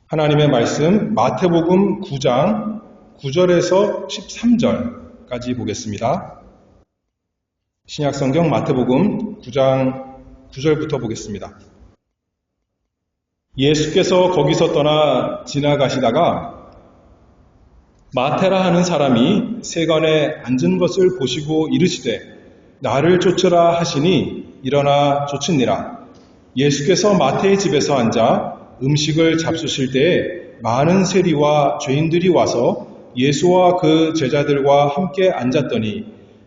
하나님의 말씀 마태복음 9장 9절에서 13절까지 보겠습니다. 신약성경 마태복음 9장 9절부터 보겠습니다. 예수께서 거기서 떠나 지나가시다가 마태라 하는 사람이 세관에 앉은 것을 보시고 이르시되 나를 쫓으라 하시니 일어나 쫓으니라. 예수께서 마태의 집에서 앉아 음식을 잡수실 때에 많은 세리와 죄인들이 와서 예수와 그 제자들과 함께 앉았더니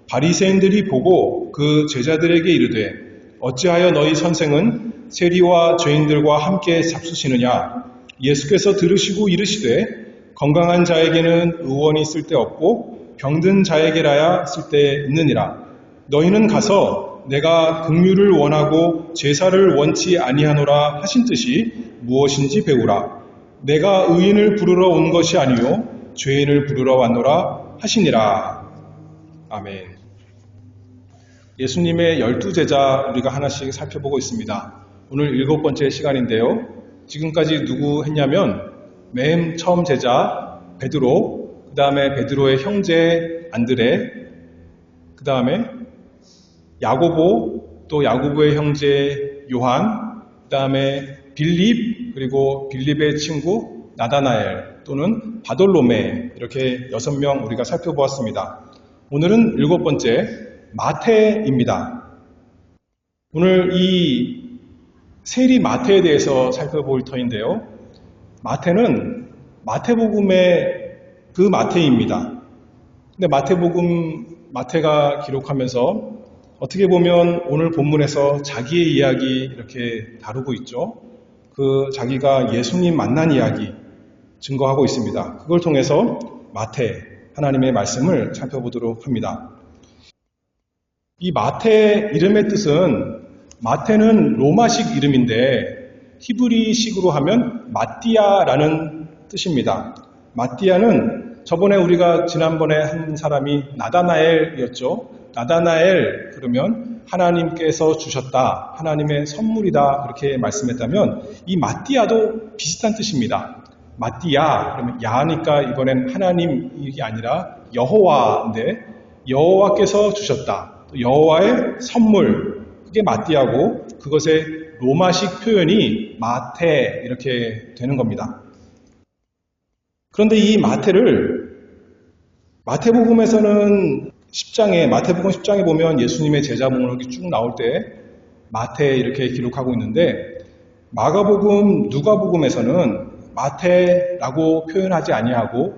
바리새인들이 보고 그 제자들에게 이르되 어찌하여 너희 선생은 세리와 죄인들과 함께 잡수시느냐. 예수께서 들으시고 이르시되 건강한 자에게는 의원이 쓸데없고 병든 자에게라야 쓸데있느니라. 너희는 가서 내가 긍휼을 원하고 제사를 원치 아니하노라 하신 뜻이 무엇인지 배우라. 내가 의인을 부르러 온 것이 아니요 죄인을 부르러 왔노라 하시니라. 아멘. 예수님의 12제자 우리가 하나씩 살펴보고 있습니다. 오늘 7번째 시간인데요. 지금까지 누구 했냐면 맨 처음 제자 베드로, 그 다음에 베드로의 형제 안드레, 그 다음에 야고보, 또 야고보의 형제 요한, 그 다음에 빌립, 그리고 빌립의 친구 나다나엘 또는 바돌로메, 이렇게 6명 우리가 살펴보았습니다. 오늘은 7번째 마태입니다. 오늘 이 세리 마태에 대해서 살펴볼 터인데요. 마태는 마태복음의 그 마태입니다. 근데 마태가 기록하면서 어떻게 보면 오늘 본문에서 자기의 이야기 이렇게 다루고 있죠. 그 자기가 예수님 만난 이야기 증거하고 있습니다. 그걸 통해서 마태, 하나님의 말씀을 살펴보도록 합니다. 이 마태 이름의 뜻은, 마태는 로마식 이름인데 히브리식으로 하면 마띠아라는 뜻입니다. 마띠아는 저번에 우리가 지난번에 한 사람이 나다나엘이었죠. 나다나엘 그러면 하나님께서 주셨다, 하나님의 선물이다 그렇게 말씀했다면 이 마띠아도 비슷한 뜻입니다. 마띠아 그러면 야니까 이번엔 하나님이 아니라 여호와인데 여호와께서 주셨다, 여호와의 선물, 그게 마띠아고 그것의 로마식 표현이 마태 이렇게 되는 겁니다. 그런데 이 마태를 마태복음에서는 마태복음 10장에 보면 예수님의 제자 목록이 쭉 나올 때 마태 이렇게 기록하고 있는데 마가복음, 누가복음에서는 마태라고 표현하지 아니하고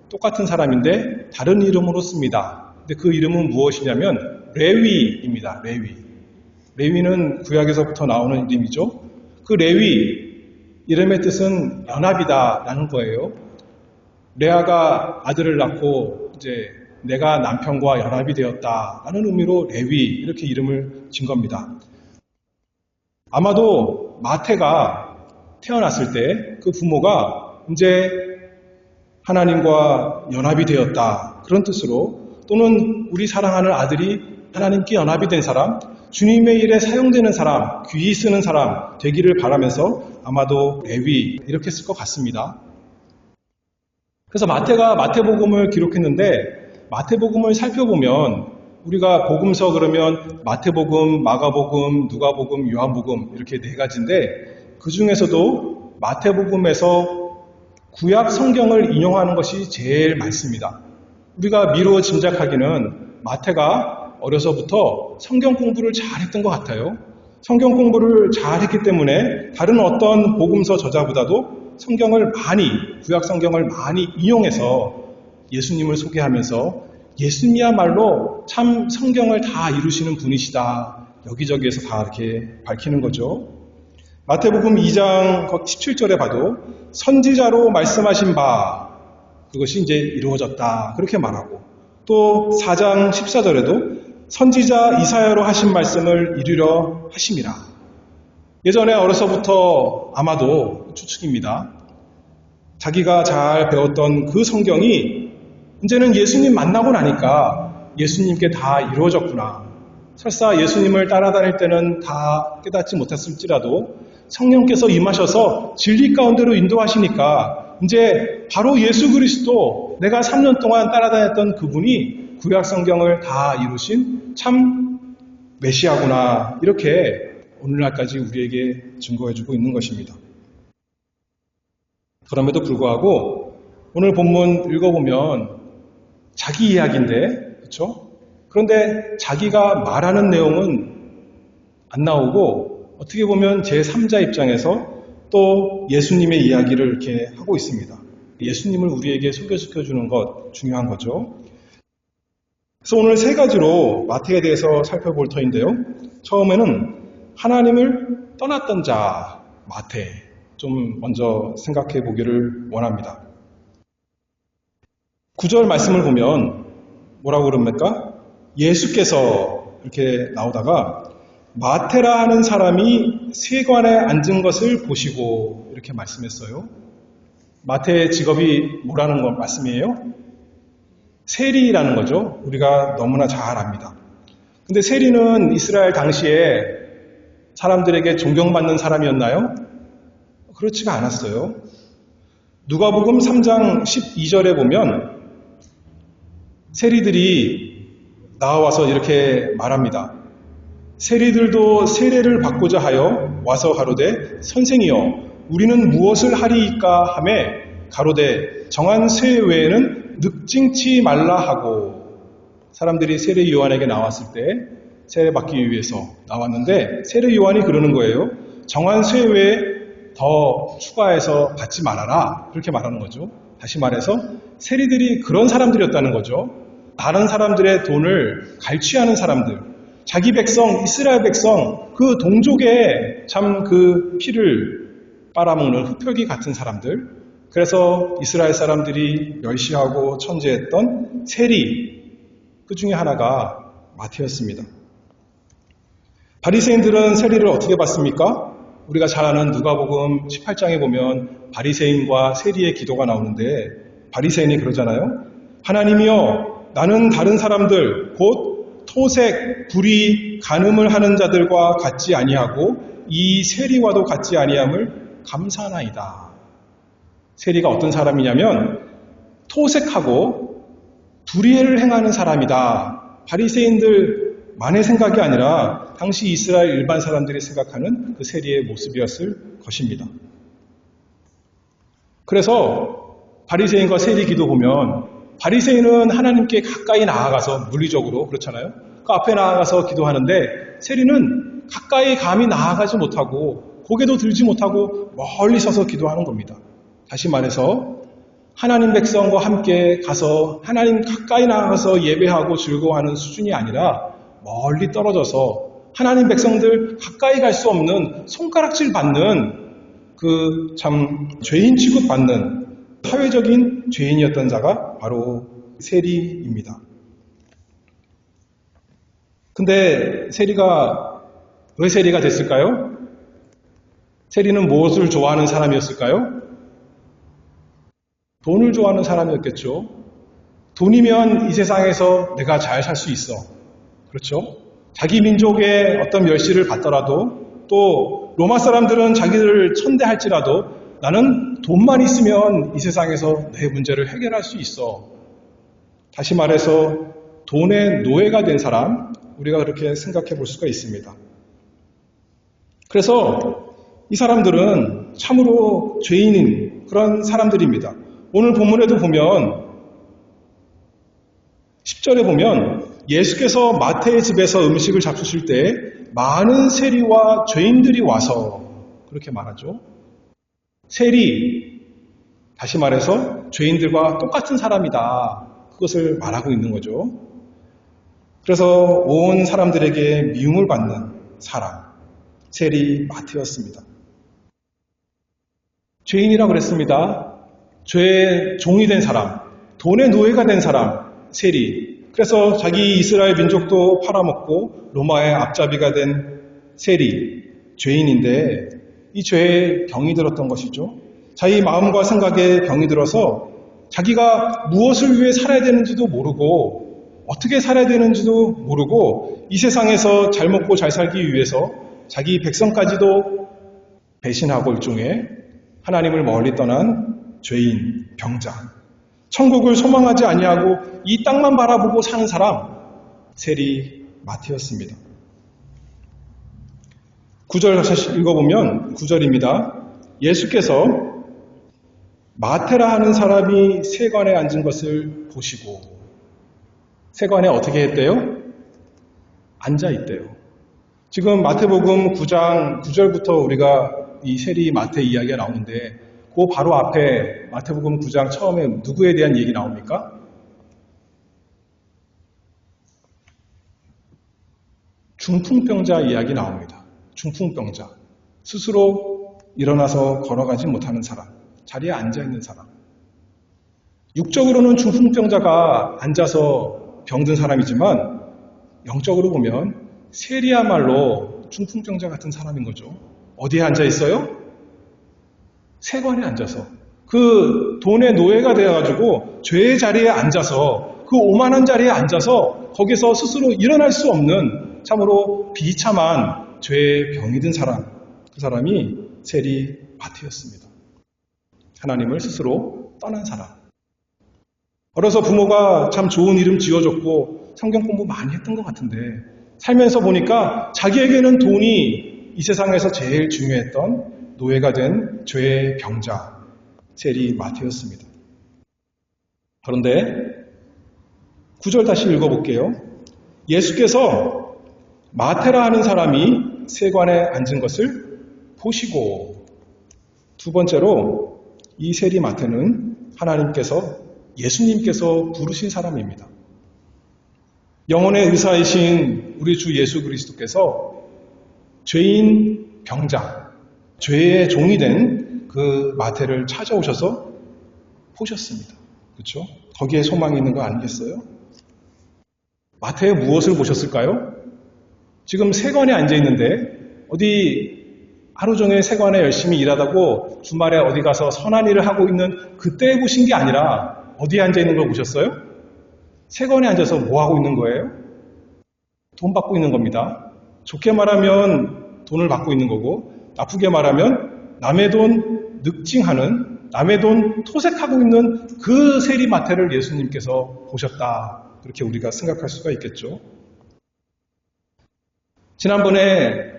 똑같은 사람인데 다른 이름으로 씁니다. 근데 그 이름은 무엇이냐면 레위입니다. 레위는 구약에서부터 나오는 이름이죠. 그 레위 이름의 뜻은 연합이다라는 거예요. 레아가 아들을 낳고 이제 내가 남편과 연합이 되었다라는 의미로 레위 이렇게 이름을 진 겁니다. 아마도 마태가 태어났을 때 그 부모가 이제 하나님과 연합이 되었다 그런 뜻으로, 또는 우리 사랑하는 아들이 하나님께 연합이 된 사람, 주님의 일에 사용되는 사람, 귀히 쓰는 사람 되기를 바라면서 아마도 레위 이렇게 쓸 것 같습니다. 그래서 마태가 마태복음을 기록했는데 마태복음을 살펴보면 우리가 복음서 그러면 마태복음, 마가복음, 누가복음, 요한복음 이렇게 4가지인데 그 중에서도 마태복음에서 구약 성경을 인용하는 것이 제일 많습니다. 우리가 미루어 짐작하기는 마태가 어려서부터 성경 공부를 잘했던 것 같아요. 성경 공부를 잘했기 때문에 다른 어떤 복음서 저자보다도 구약 성경을 많이 인용해서 예수님을 소개하면서 예수님이야말로 참 성경을 다 이루시는 분이시다, 여기저기에서 다 이렇게 밝히는 거죠. 마태복음 2장 17절에 봐도 선지자로 말씀하신 바 그것이 이제 이루어졌다 그렇게 말하고, 또 4장 14절에도 선지자 이사야로 하신 말씀을 이루려 하심이라. 예전에 어려서부터 아마도 추측입니다. 자기가 잘 배웠던 그 성경이 이제는 예수님 만나고 나니까 예수님께 다 이루어졌구나. 설사 예수님을 따라다닐 때는 다 깨닫지 못했을지라도 성령께서 임하셔서 진리 가운데로 인도하시니까 이제 바로 예수 그리스도, 내가 3년 동안 따라다녔던 그분이 구약 성경을 다 이루신 참 메시아구나, 이렇게 오늘날까지 우리에게 증거해주고 있는 것입니다. 그럼에도 불구하고 오늘 본문 읽어보면 자기 이야기인데, 그렇죠? 그런데 자기가 말하는 내용은 안 나오고 어떻게 보면 제3자 입장에서 또 예수님의 이야기를 이렇게 하고 있습니다. 예수님을 우리에게 소개시켜주는 것 중요한 거죠. 그래서 오늘 세 가지로 마태에 대해서 살펴볼 터인데요. 처음에는 하나님을 떠났던 자, 마태, 좀 먼저 생각해 보기를 원합니다. 9절 말씀을 보면 뭐라고 그럽니까? 예수께서 이렇게 나오다가 마테라 하는 사람이 세관에 앉은 것을 보시고 이렇게 말씀했어요. 마태의 직업이 뭐라는 것 말씀이에요? 세리라는 거죠. 우리가 너무나 잘 압니다. 근데 세리는 이스라엘 당시에 사람들에게 존경받는 사람이었나요? 그렇지가 않았어요. 누가복음 3장 12절에 보면 세리들이 나와서 이렇게 말합니다. 세리들도 세례를 받고자 하여 와서 가로되 선생이여 우리는 무엇을 하리이까 하매 가로되 정한 세 외에는 늑징치 말라 하고. 사람들이 세례 요한에게 나왔을 때 세례 받기 위해서 나왔는데 세례 요한이 그러는 거예요. 정한 세 외에 더 추가해서 받지 말아라, 그렇게 말하는 거죠. 다시 말해서 세리들이 그런 사람들이었다는 거죠. 다른 사람들의 돈을 갈취하는 사람들, 자기 백성, 이스라엘 백성, 그 동족의 참 그 피를 빨아먹는 흡혈귀 같은 사람들. 그래서 이스라엘 사람들이 멸시하고 천지했던 세리, 그 중에 하나가 마태였습니다. 바리새인들은 세리를 어떻게 봤습니까? 우리가 잘 아는 누가복음 18장에 보면 바리새인과 세리의 기도가 나오는데 바리새인이 그러잖아요. 하나님이여, 나는 다른 사람들 곧 토색, 불의, 간음을 하는 자들과 같지 아니하고 이 세리와도 같지 아니함을 감사하나이다. 세리가 어떤 사람이냐면 토색하고 불의를 행하는 사람이다. 바리새인들만의 생각이 아니라 당시 이스라엘 일반 사람들이 생각하는 그 세리의 모습이었을 것입니다. 그래서 바리새인과 세리 기도 보면 바리새인은 하나님께 가까이 나아가서 물리적으로 그렇잖아요. 그 앞에 나아가서 기도하는데 세리는 가까이 감히 나아가지 못하고 고개도 들지 못하고 멀리 서서 기도하는 겁니다. 다시 말해서 하나님 백성과 함께 가서 하나님 가까이 나아가서 예배하고 즐거워하는 수준이 아니라 멀리 떨어져서 하나님 백성들 가까이 갈 수 없는 손가락질 받는 그 참 죄인 취급받는 사회적인 죄인이었던 자가 바로 세리입니다. 근데 세리가 왜 세리가 됐을까요? 세리는 무엇을 좋아하는 사람이었을까요? 돈을 좋아하는 사람이었겠죠. 돈이면 이 세상에서 내가 잘 살 수 있어. 그렇죠? 자기 민족의 어떤 멸시를 받더라도 또 로마 사람들은 자기들을 천대할지라도 나는 돈만 있으면 이 세상에서 내 문제를 해결할 수 있어. 다시 말해서 돈의 노예가 된 사람, 우리가 그렇게 생각해 볼 수가 있습니다. 그래서 이 사람들은 참으로 죄인인 그런 사람들입니다. 오늘 본문에도 보면 10절에 보면 예수께서 마태의 집에서 음식을 잡수실 때 많은 세리와 죄인들이 와서 그렇게 말하죠. 세리, 다시 말해서 죄인들과 똑같은 사람이다. 그것을 말하고 있는 거죠. 그래서 온 사람들에게 미움을 받는 사람, 세리 마태였습니다. 죄인이라 그랬습니다. 죄의 종이 된 사람, 돈의 노예가 된 사람, 세리. 그래서 자기 이스라엘 민족도 팔아먹고 로마의 앞잡이가 된 세리, 죄인인데 이 죄에 병이 들었던 것이죠. 자기 마음과 생각에 병이 들어서 자기가 무엇을 위해 살아야 되는지도 모르고 어떻게 살아야 되는지도 모르고 이 세상에서 잘 먹고 잘 살기 위해서 자기 백성까지도 배신하고 일종의 하나님을 멀리 떠난 죄인, 병자, 천국을 소망하지 아니하고 이 땅만 바라보고 사는 사람, 세리 마태였습니다. 9절 다시 읽어보면 9절입니다. 예수께서 마태라 하는 사람이 세관에 앉은 것을 보시고, 세관에 어떻게 했대요? 앉아있대요. 지금 마태복음 9장 9절부터 우리가 이 세리 마태 이야기가 나오는데 그 바로 앞에 마태복음 9장 처음에 누구에 대한 얘기 나옵니까? 중풍병자 이야기 나옵니다. 중풍병자. 스스로 일어나서 걸어가지 못하는 사람. 자리에 앉아있는 사람. 육적으로는 중풍병자가 앉아서 병든 사람이지만 영적으로 보면 세리야말로 중풍병자 같은 사람인 거죠. 어디에 앉아 있어요? 세관에 앉아서. 그 돈의 노예가 되어가지고 죄의 자리에 앉아서 그 오만한 자리에 앉아서 거기서 스스로 일어날 수 없는 참으로 비참한 죄의 병이 든 사람. 그 사람이 세리 마태였습니다. 하나님을 스스로 떠난 사람. 어려서 부모가 참 좋은 이름 지어줬고 성경 공부 많이 했던 것 같은데 살면서 보니까 자기에게는 돈이 이 세상에서 제일 중요했던 노예가 된 죄의 병자, 세리 마태였습니다. 그런데 9절 다시 읽어볼게요. 예수께서 마태라 하는 사람이 세관에 앉은 것을 보시고, 두 번째로 이 세리 마태는 예수님께서 부르신 사람입니다. 영혼의 의사이신 우리 주 예수 그리스도께서 죄인 병자, 죄의 종이 된 그 마태를 찾아오셔서 보셨습니다. 그렇죠? 거기에 소망이 있는 거 아니겠어요? 마태의 무엇을 보셨을까요? 지금 세관에 앉아 있는데 어디 하루 종일 세관에 열심히 일하다고 주말에 어디 가서 선한 일을 하고 있는 그때에 보신 게 아니라 어디에 앉아 있는 걸 보셨어요? 세관에 앉아서 뭐 하고 있는 거예요? 돈 받고 있는 겁니다. 좋게 말하면 돈을 받고 있는 거고, 나쁘게 말하면 남의 돈 늑증하는, 남의 돈 토색하고 있는 그 세리 마태를 예수님께서 보셨다. 그렇게 우리가 생각할 수가 있겠죠. 지난번에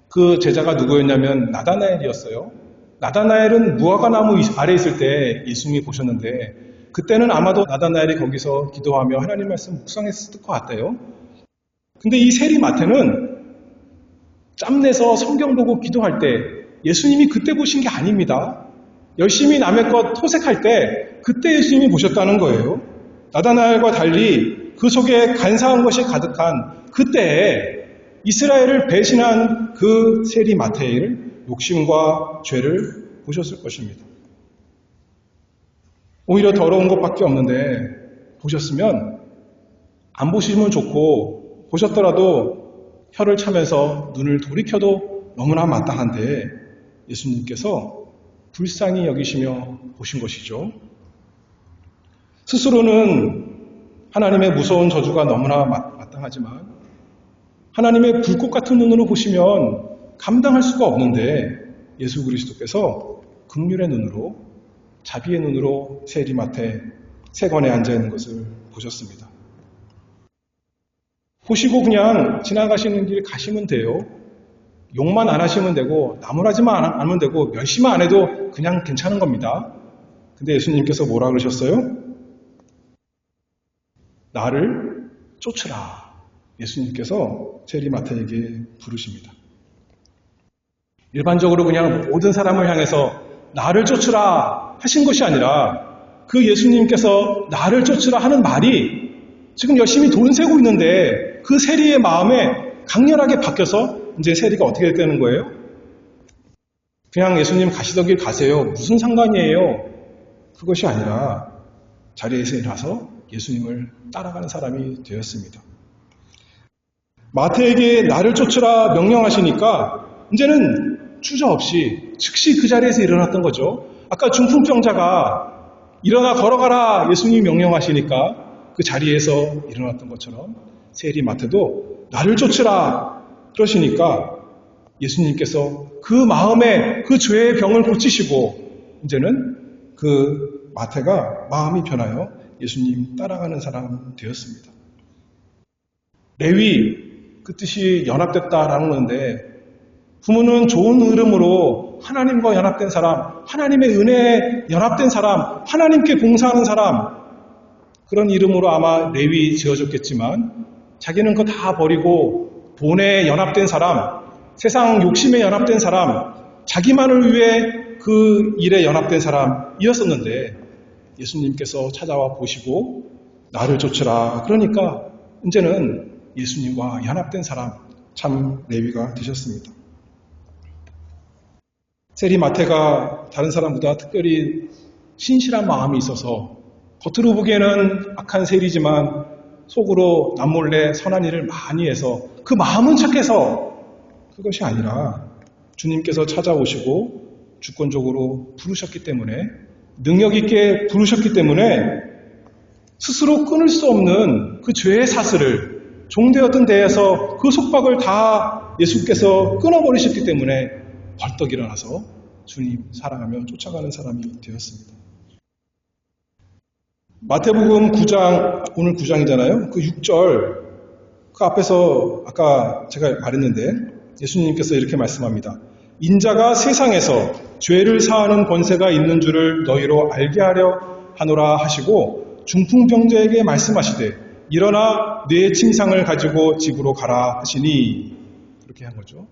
그 제자가 누구였냐면 나다나엘이었어요. 나다나엘은 무화과 나무 아래 있을 때 예수님이 보셨는데 그때는 아마도 나다나엘이 거기서 기도하며 하나님 말씀 묵상했을 것 같아요. 근데 이 세리 마태는 짬내서 성경 보고 기도할 때 예수님이 그때 보신 게 아닙니다. 열심히 남의 것 토색할 때 그때 예수님이 보셨다는 거예요. 나다나엘과 달리 그 속에 간사한 것이 가득한 그때에 이스라엘을 배신한 그 세리 마태의 욕심과 죄를 보셨을 것입니다. 오히려 더러운 것밖에 없는데 보셨으면 안 보시면 좋고 보셨더라도 혀를 차면서 눈을 돌이켜도 너무나 마땅한데 예수님께서 불쌍히 여기시며 보신 것이죠. 스스로는 하나님의 무서운 저주가 너무나 마땅하지만 하나님의 불꽃 같은 눈으로 보시면 감당할 수가 없는데 예수 그리스도께서 긍휼의 눈으로, 자비의 눈으로 세리 마태 세관에 앉아있는 것을 보셨습니다. 보시고 그냥 지나가시는 길 가시면 돼요. 욕만 안 하시면 되고 나무라지만 안 하면 되고 멸시만 안 해도 그냥 괜찮은 겁니다. 근데 예수님께서 뭐라 그러셨어요? 나를 쫓으라. 예수님께서 세리 마태에게 부르십니다. 일반적으로 그냥 모든 사람을 향해서 나를 쫓으라 하신 것이 아니라 그 예수님께서 나를 쫓으라 하는 말이 지금 열심히 돈 세고 있는데 그 세리의 마음에 강렬하게 바뀌어서 이제 세리가 어떻게 되는 거예요? 그냥 예수님 가시던 길 가세요. 무슨 상관이에요? 그것이 아니라 자리에서 일어나서 예수님을 따라가는 사람이 되었습니다. 마태에게 나를 쫓으라 명령하시니까 이제는 주저없이 즉시 그 자리에서 일어났던 거죠. 아까 중풍병자가 일어나 걸어가라 예수님이 명령하시니까 그 자리에서 일어났던 것처럼 세리 마태도 나를 쫓으라 그러시니까 예수님께서 그 마음에 그 죄의 병을 고치시고 이제는 그 마태가 마음이 변하여 예수님 따라가는 사람 되었습니다. 레위, 그 뜻이 연합됐다라는 건데 부모는 좋은 흐름으로 하나님과 연합된 사람, 하나님의 은혜에 연합된 사람, 하나님께 봉사하는 사람, 그런 이름으로 아마 레위 지어졌겠지만 자기는 그거 다 버리고 돈에 연합된 사람, 세상 욕심에 연합된 사람, 자기만을 위해 그 일에 연합된 사람이었었는데 예수님께서 찾아와 보시고 나를 쫓으라. 그러니까 이제는 예수님과 연합된 사람, 참 레위가 되셨습니다. 세리 마태가 다른 사람보다 특별히 신실한 마음이 있어서 겉으로 보기에는 악한 세리지만 속으로 남몰래 선한 일을 많이 해서 그 마음은 착해서 그것이 아니라 주님께서 찾아오시고 주권적으로 부르셨기 때문에 능력 있게 부르셨기 때문에 스스로 끊을 수 없는 그 죄의 사슬을 종되었던 데에서 그 속박을 다 예수께서 끊어버리셨기 때문에 벌떡 일어나서 주님 사랑하며 쫓아가는 사람이 되었습니다. 마태복음 9장, 오늘 9장이잖아요. 그 6절, 그 앞에서 아까 제가 말했는데 예수님께서 이렇게 말씀합니다. 인자가 세상에서 죄를 사하는 권세가 있는 줄을 너희로 알게 하려 하노라 하시고 중풍병자에게 말씀하시되 일어나 내 침상을 가지고 집으로 가라 하시니 그렇게 한 거죠.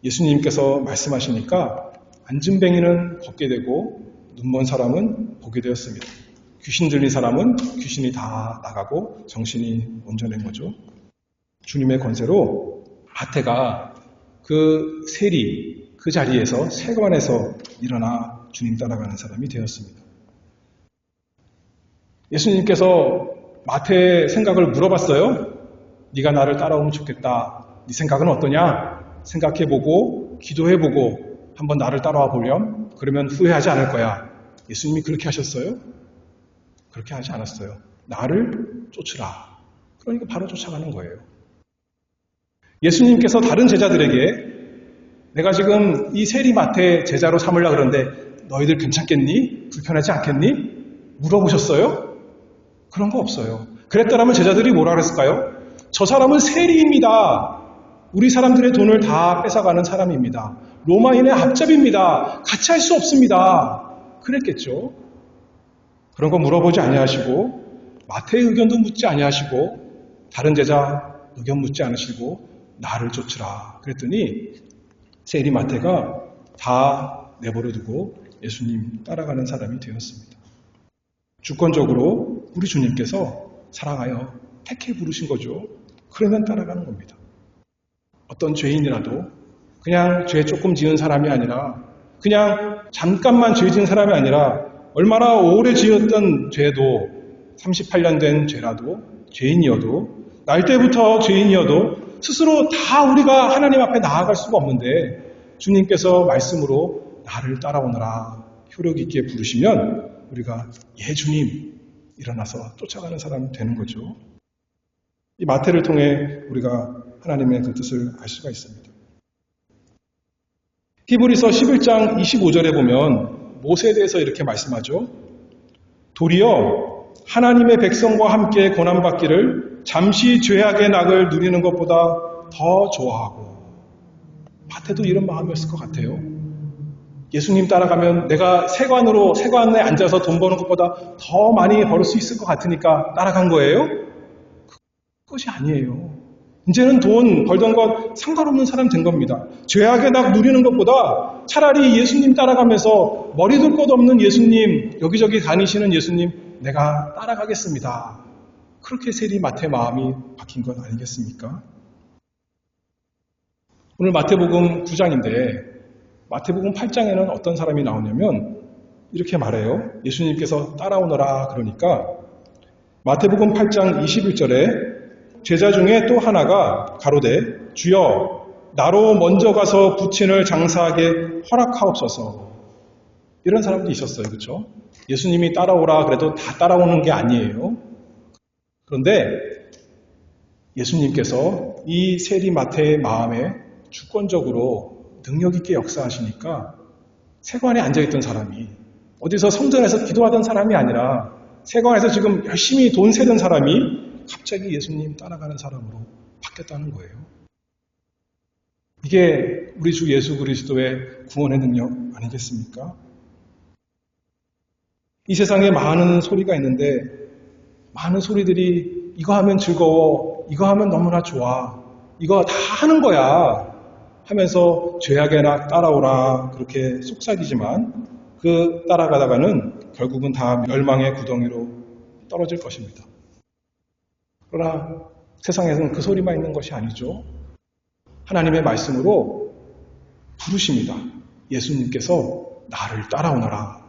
예수님께서 말씀하시니까 앉은뱅이는 걷게 되고 눈먼 사람은 보게 되었습니다. 귀신 들린 사람은 귀신이 다 나가고 정신이 온전한 거죠. 주님의 권세로 마태가 그 세리, 그 자리에서 세관에서 일어나 주님 따라가는 사람이 되었습니다. 예수님께서 마태의 생각을 물어봤어요. 네가 나를 따라오면 좋겠다. 네 생각은 어떠냐? 생각해보고 기도해보고 한번 나를 따라와 보렴. 그러면 후회하지 않을 거야. 예수님이 그렇게 하셨어요? 그렇게 하지 않았어요. 나를 쫓으라. 그러니까 바로 쫓아가는 거예요. 예수님께서 다른 제자들에게 내가 지금 이 세리마태 제자로 삼으려고 그러는데 너희들 괜찮겠니? 불편하지 않겠니? 물어보셨어요? 그런 거 없어요. 그랬더라면 제자들이 뭐라 그랬을까요? 저 사람은 세리입니다. 우리 사람들의 돈을 다 뺏어가는 사람입니다. 로마인의 앞잡입니다. 같이 할 수 없습니다. 그랬겠죠. 그런 거 물어보지 아니하시고 마태의 의견도 묻지 아니하시고 다른 제자 의견 묻지 않으시고 나를 쫓으라 그랬더니 세리 마태가 다 내버려두고 예수님 따라가는 사람이 되었습니다. 주권적으로 우리 주님께서 사랑하여 택해 부르신 거죠. 그러면 따라가는 겁니다. 어떤 죄인이라도 그냥 죄 조금 지은 사람이 아니라 그냥 잠깐만 죄 지은 사람이 아니라 얼마나 오래 지었던 죄도 38년 된 죄라도 죄인이어도 날 때부터 죄인이어도 스스로 다 우리가 하나님 앞에 나아갈 수가 없는데 주님께서 말씀으로 나를 따라오너라 효력 있게 부르시면 우리가 예 주님 일어나서 쫓아가는 사람이 되는 거죠. 이 마태를 통해 우리가 하나님의 그 뜻을 알 수가 있습니다. 히브리서 11장 25절에 보면 모세에 대해서 이렇게 말씀하죠. 도리어 하나님의 백성과 함께 고난받기를 잠시 죄악의 낙을 누리는 것보다 더 좋아하고 마태도 이런 마음이었을 것 같아요. 예수님 따라가면 내가 세관에 앉아서 돈 버는 것보다 더 많이 벌을 수 있을 것 같으니까 따라간 거예요? 그것이 아니에요. 이제는 돈 벌던 것 상관없는 사람 된 겁니다. 죄악의 낙 누리는 것보다 차라리 예수님 따라가면서 머리 둘 것 없는 예수님, 여기저기 다니시는 예수님 내가 따라가겠습니다. 그렇게 세리 마태 마음이 바뀐 것 아니겠습니까? 오늘 마태복음 9장인데 마태복음 8장에는 어떤 사람이 나오냐면 이렇게 말해요. 예수님께서 따라오너라 그러니까 마태복음 8장 21절에 제자 중에 또 하나가 가로되 주여 나로 먼저 가서 부친을 장사하게 허락하옵소서. 이런 사람도 있었어요. 그렇죠? 예수님이 따라오라 그래도 다 따라오는 게 아니에요. 그런데 예수님께서 이 세리 마태의 마음에 주권적으로 능력 있게 역사하시니까 세관에 앉아있던 사람이 어디서 성전에서 기도하던 사람이 아니라 세관에서 지금 열심히 돈 세던 사람이 갑자기 예수님 따라가는 사람으로 바뀌었다는 거예요. 이게 우리 주 예수 그리스도의 구원의 능력 아니겠습니까? 이 세상에 많은 소리가 있는데 많은 소리들이 이거 하면 즐거워, 이거 하면 너무나 좋아, 이거 다 하는 거야 하면서 죄악에나 따라오라 그렇게 속삭이지만 그 따라가다가는 결국은 다 멸망의 구덩이로 떨어질 것입니다. 그러나 세상에서는 그 소리만 있는 것이 아니죠. 하나님의 말씀으로 부르십니다. 예수님께서 나를 따라오너라.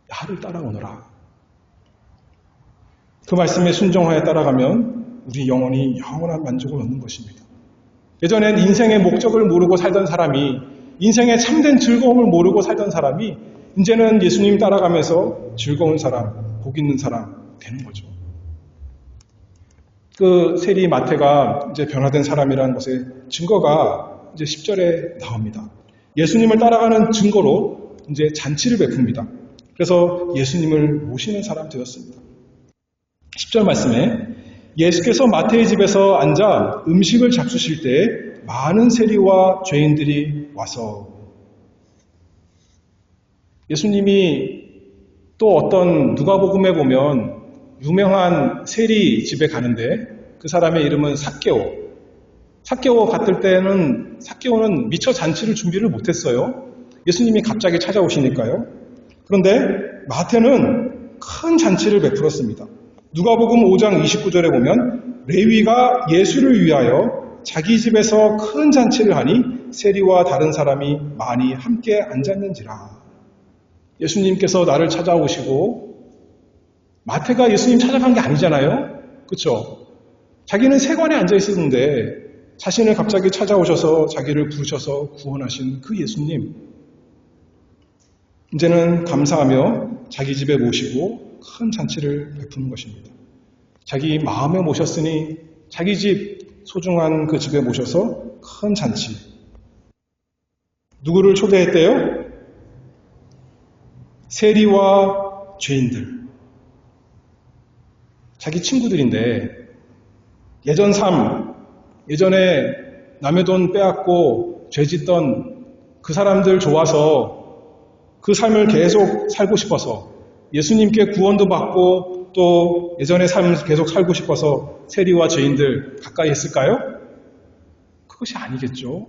나를 따라오너라. 그 말씀에 순종하여 따라가면 우리 영혼이 영원한 만족을 얻는 것입니다. 예전엔 인생의 목적을 모르고 살던 사람이, 인생의 참된 즐거움을 모르고 살던 사람이 이제는 예수님 따라가면서 즐거운 사람, 복 있는 사람 되는 거죠. 그 세리 마태가 이제 변화된 사람이라는 것의 증거가 이제 10절에 나옵니다. 예수님을 따라가는 증거로 이제 잔치를 베풉니다. 그래서 예수님을 모시는 사람 되었습니다. 10절 말씀에 예수께서 마태의 집에서 앉아 음식을 잡수실 때 많은 세리와 죄인들이 와서, 예수님이 또 어떤 누가복음에 보면 유명한 세리 집에 가는데 그 사람의 이름은 삭개오. 삭개오 갔을 때는 삭개오는 미처 잔치를 준비를 못했어요. 예수님이 갑자기 찾아오시니까요. 그런데 마태는 큰 잔치를 베풀었습니다. 누가복음 5장 29절에 보면 레위가 예수를 위하여 자기 집에서 큰 잔치를 하니 세리와 다른 사람이 많이 함께 앉았는지라. 예수님께서 나를 찾아오시고, 마태가 예수님 찾아간 게 아니잖아요. 그렇죠? 자기는 세관에 앉아 있었는데 자신을 갑자기 찾아오셔서 자기를 부르셔서 구원하신 그 예수님, 이제는 감사하며 자기 집에 모시고 큰 잔치를 베푸는 것입니다. 자기 마음에 모셨으니 자기 집, 소중한 그 집에 모셔서 큰 잔치. 누구를 초대했대요? 세리와 죄인들. 자기 친구들인데 예전 삶, 예전에 남의 돈 빼앗고 죄 짓던 그 사람들 좋아서 그 삶을 계속 살고 싶어서, 예수님께 구원도 받고 또 예전의 삶을 계속 살고 싶어서 세리와 죄인들 가까이 했을까요? 그것이 아니겠죠.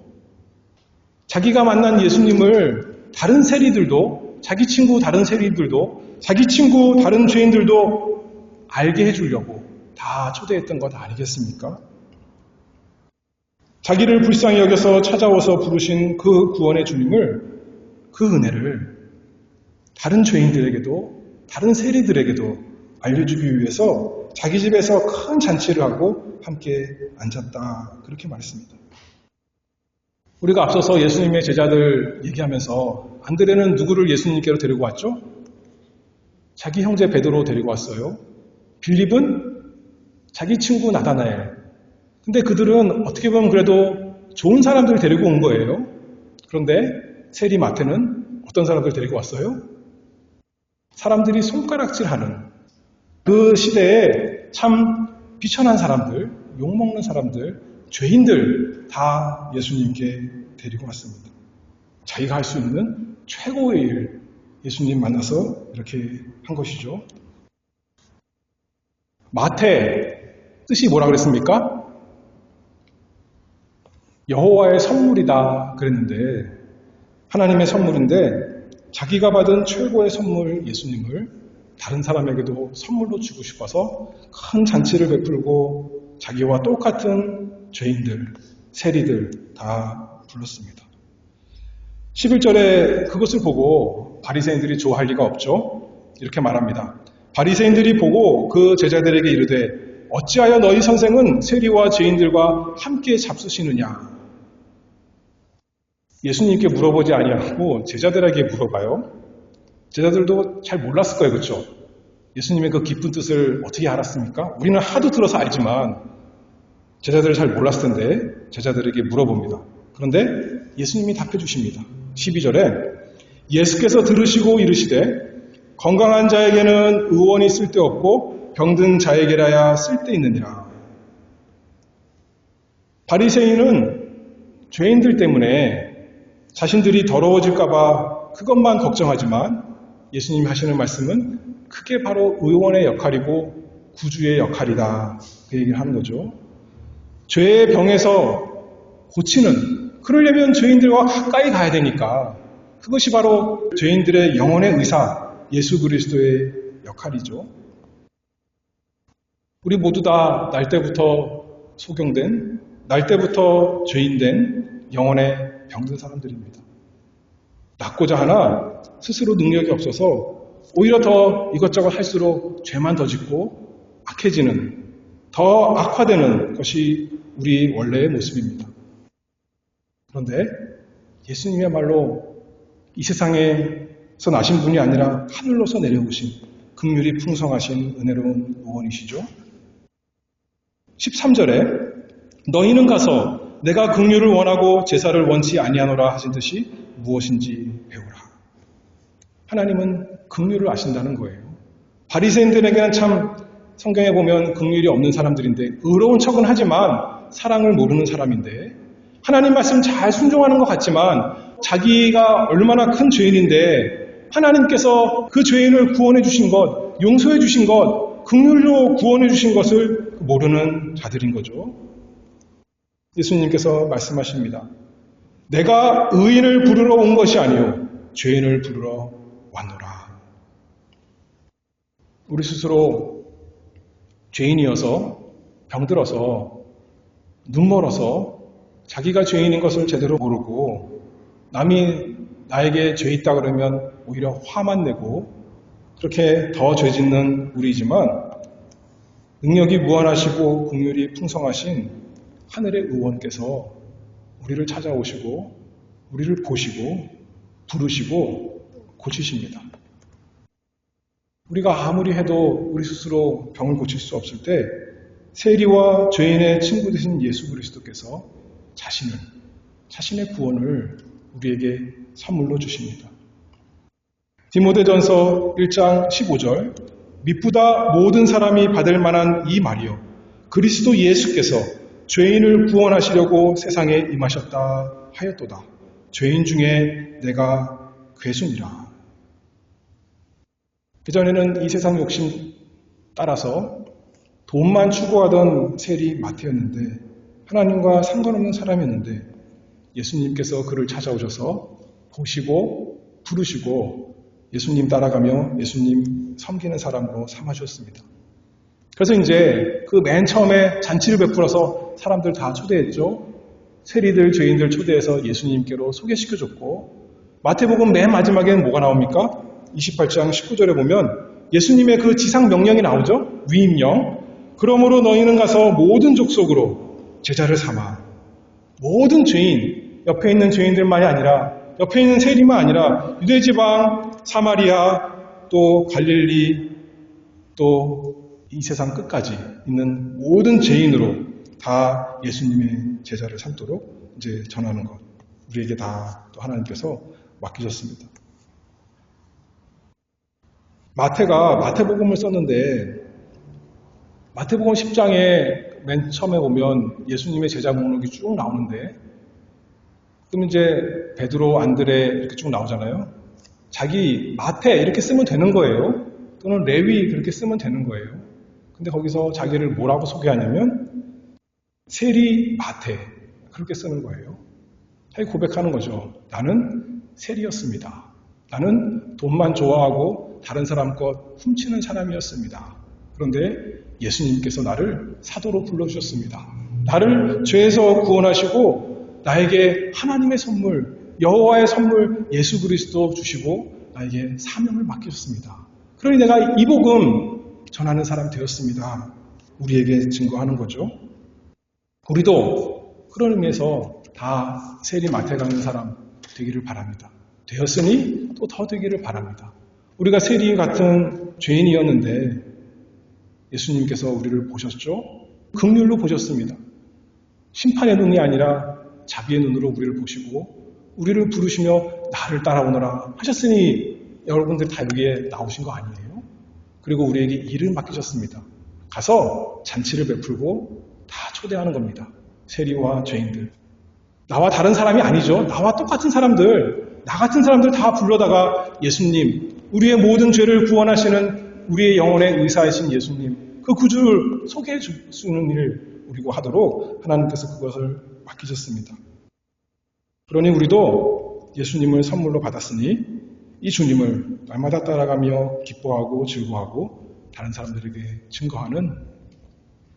자기가 만난 예수님을 다른 세리들도, 자기 친구 다른 세리들도, 자기 친구 다른 죄인들도 알게 해주려고 다 초대했던 것 아니겠습니까? 자기를 불쌍히 여겨서 찾아와서 부르신 그 구원의 주님을, 그 은혜를 다른 죄인들에게도, 다른 세리들에게도 알려주기 위해서 자기 집에서 큰 잔치를 하고 함께 앉았다. 그렇게 말했습니다. 우리가 앞서서 예수님의 제자들 얘기하면서 안드레는 누구를 예수님께로 데리고 왔죠? 자기 형제 베드로 데리고 왔어요. 빌립은 자기 친구 나다나엘. 근데 그들은 어떻게 보면 그래도 좋은 사람들을 데리고 온 거예요. 그런데 세리 마태는 어떤 사람들을 데리고 왔어요? 사람들이 손가락질하는 그 시대에 참 비천한 사람들, 욕먹는 사람들, 죄인들 다 예수님께 데리고 왔습니다. 자기가 할 수 있는 최고의 일, 예수님 만나서 이렇게 한 것이죠. 마태 뜻이 뭐라 그랬습니까? 여호와의 선물이다 그랬는데, 하나님의 선물인데 자기가 받은 최고의 선물 예수님을 다른 사람에게도 선물로 주고 싶어서 큰 잔치를 베풀고 자기와 똑같은 죄인들, 세리들 다 불렀습니다. 11절에 그것을 보고 바리새인들이 좋아할 리가 없죠. 이렇게 말합니다. 바리새인들이 보고 그 제자들에게 이르되 어찌하여 너희 선생은 세리와 죄인들과 함께 잡수시느냐. 예수님께 물어보지 아니하고 제자들에게 물어봐요. 제자들도 잘 몰랐을 거예요. 그렇죠? 예수님의 그 깊은 뜻을 어떻게 알았습니까? 우리는 하도 들어서 알지만 제자들은 잘 몰랐을 텐데 제자들에게 물어봅니다. 그런데 예수님이 답해 주십니다. 12절에 예수께서 들으시고 이르시되 건강한 자에게는 의원이 쓸데없고 병든 자에게라야 쓸데있느니라. 바리새인은 죄인들 때문에 자신들이 더러워질까 봐 그것만 걱정하지만 예수님이 하시는 말씀은 그게 바로 의원의 역할이고 구주의 역할이다. 그 얘기를 하는 거죠. 죄의 병에서 고치는, 그러려면 죄인들과 가까이 가야 되니까 그것이 바로 죄인들의 영혼의 의사, 예수 그리스도의 역할이죠. 우리 모두 다 날 때부터 소경된, 날 때부터 죄인된 영혼의 병든 사람들입니다. 낫고자 하나 스스로 능력이 없어서 오히려 더 이것저것 할수록 죄만 더 짓고 악해지는, 더 악화되는 것이 우리 원래의 모습입니다. 그런데 예수님이야말로 이 세상에서 나신 분이 아니라 하늘로서 내려오신 긍휼이 풍성하신 은혜로운 의원이시죠. 13절에 너희는 가서 내가 긍휼을 원하고 제사를 원치 아니하노라 하신 듯이 무엇인지 배우라. 하나님은 긍휼을 아신다는 거예요. 바리새인들에게는 참 성경에 보면 긍휼이 없는 사람들인데 의로운 척은 하지만 사랑을 모르는 사람인데 하나님 말씀 잘 순종하는 것 같지만 자기가 얼마나 큰 죄인인데 하나님께서 그 죄인을 구원해 주신 것, 용서해 주신 것, 긍휼로 구원해 주신 것을 모르는 자들인 거죠. 예수님께서 말씀하십니다. 내가 의인을 부르러 온 것이 아니요 죄인을 부르러 왔노라. 우리 스스로 죄인이어서 병들어서 눈멀어서 자기가 죄인인 것을 제대로 모르고 남이 나에게 죄 있다 그러면 오히려 화만 내고 그렇게 더 죄 짓는 우리지만 능력이 무한하시고 긍휼이 풍성하신 하늘의 의원께서 우리를 찾아오시고 우리를 보시고 부르시고 고치십니다. 우리가 아무리 해도 우리 스스로 병을 고칠 수 없을 때 세리와 죄인의 친구 되신 예수 그리스도께서 자신의 구원을 우리에게 선물로 주십니다. 디모데전서 1장 15절 미쁘다 모든 사람이 받을 만한 이 말이요 그리스도 예수께서 죄인을 구원하시려고 세상에 임하셨다 하였도다. 죄인 중에 내가 괴순이라. 그전에는 이 세상 욕심 따라서 돈만 추구하던 세리 마태였는데 하나님과 상관없는 사람이었는데 예수님께서 그를 찾아오셔서 보시고 부르시고 예수님 따라가며 예수님 섬기는 사람으로 삼아주셨습니다. 그래서 이제 그 맨 처음에 잔치를 베풀어서 사람들 다 초대했죠. 세리들, 죄인들 초대해서 예수님께로 소개시켜줬고 마태복음 맨 마지막에는 뭐가 나옵니까? 28장 19절에 보면 예수님의 그 지상 명령이 나오죠. 위임령. 그러므로 너희는 가서 모든 족속으로 제자를 삼아. 모든 죄인, 옆에 있는 죄인들만이 아니라 옆에 있는 세리만 아니라 유대지방, 사마리아, 또 갈릴리, 또 이 세상 끝까지 있는 모든 죄인으로 다 예수님의 제자를 삼도록 이제 전하는 것. 우리에게 다 또 하나님께서 맡기셨습니다. 마태가 마태복음을 썼는데 마태복음 10장에 맨 처음에 보면 예수님의 제자 목록이 쭉 나오는데 그럼 이제 베드로, 안드레 이렇게 쭉 나오잖아요. 자기 마태 이렇게 쓰면 되는 거예요. 또는 레위 그렇게 쓰면 되는 거예요. 근데 거기서 자기를 뭐라고 소개하냐면 세리 마태 그렇게 쓰는 거예요. 자기 고백하는 거죠. 나는 세리였습니다. 나는 돈만 좋아하고 다른 사람 것 훔치는 사람이었습니다. 그런데 예수님께서 나를 사도로 불러주셨습니다. 나를 죄에서 구원하시고 나에게 하나님의 선물, 여호와의 선물 예수 그리스도 주시고 나에게 사명을 맡기셨습니다. 그러니 내가 이 복음 전하는 사람 되었습니다. 우리에게 증거하는 거죠. 우리도 그런 의미에서 다 세리 마태 가는 사람 되기를 바랍니다. 되었으니 또 더 되기를 바랍니다. 우리가 세리 같은 죄인이었는데 예수님께서 우리를 보셨죠? 긍휼로 보셨습니다. 심판의 눈이 아니라 자비의 눈으로 우리를 보시고 우리를 부르시며 나를 따라오너라 하셨으니 여러분들 다 여기에 나오신 거 아니에요? 그리고 우리에게 일을 맡기셨습니다. 가서 잔치를 베풀고 다 초대하는 겁니다. 세리와 죄인들. 나와 다른 사람이 아니죠. 나와 똑같은 사람들, 나 같은 사람들 다 불러다가 예수님, 우리의 모든 죄를 구원하시는 우리의 영혼의 의사이신 예수님, 그 구주를 소개해 주는 일을 우리가 하도록 하나님께서 그것을 맡기셨습니다. 그러니 우리도 예수님을 선물로 받았으니 이 주님을 날마다 따라가며 기뻐하고 즐거워하고 다른 사람들에게 증거하는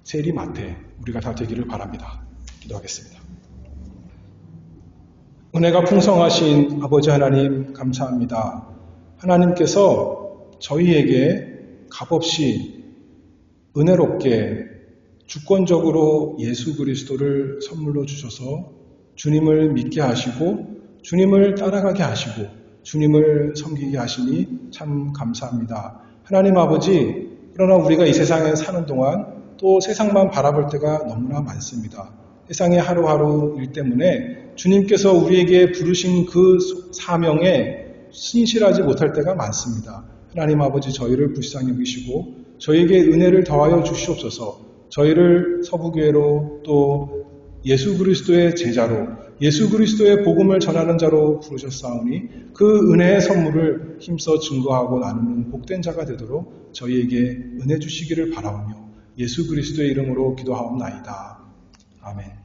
세리 마태 우리가 다 되기를 바랍니다. 기도하겠습니다. 은혜가 풍성하신 아버지 하나님 감사합니다. 하나님께서 저희에게 값없이 은혜롭게 주권적으로 예수 그리스도를 선물로 주셔서 주님을 믿게 하시고 주님을 따라가게 하시고 주님을 섬기게 하시니 참 감사합니다. 하나님 아버지, 그러나 우리가 이 세상에 사는 동안 또 세상만 바라볼 때가 너무나 많습니다. 세상의 하루하루 일 때문에 주님께서 우리에게 부르신 그 사명에 신실하지 못할 때가 많습니다. 하나님 아버지, 저희를 불쌍히 여기시고 저희에게 은혜를 더하여 주시옵소서. 저희를 서부교회로 또 예수 그리스도의 제자로 예수 그리스도의 복음을 전하는 자로 부르셨사오니 그 은혜의 선물을 힘써 증거하고 나누는 복된 자가 되도록 저희에게 은혜 주시기를 바라오며 예수 그리스도의 이름으로 기도하옵나이다. 아멘.